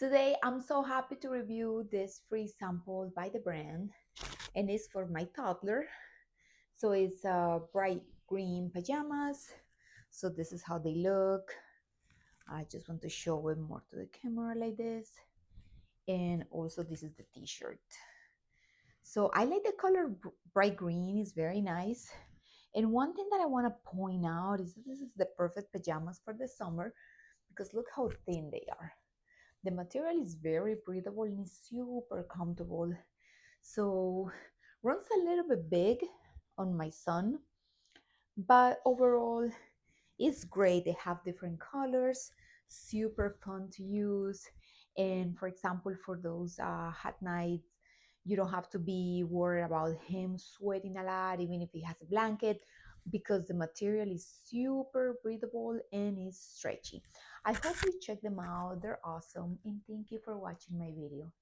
Today, I'm so happy to review this free sample by the brand, and it's for my toddler. So it's bright green pajamas. So this is how they look. I just want to show it more to the camera like this. And also this is the t-shirt. So I like the color bright green, it's very nice. And one thing that I want to point out is that this is the perfect pajamas for the summer because look how thin they are. The material is very breathable and is super comfortable. So runs a little bit big on my son, but overall it's great. They have different colors, super fun to use. And for example, for those hot nights, you don't have to be worried about him sweating a lot, even if he has a blanket, because the material is super breathable and is stretchy. I hope you check them out. They're awesome. And thank you for watching my video.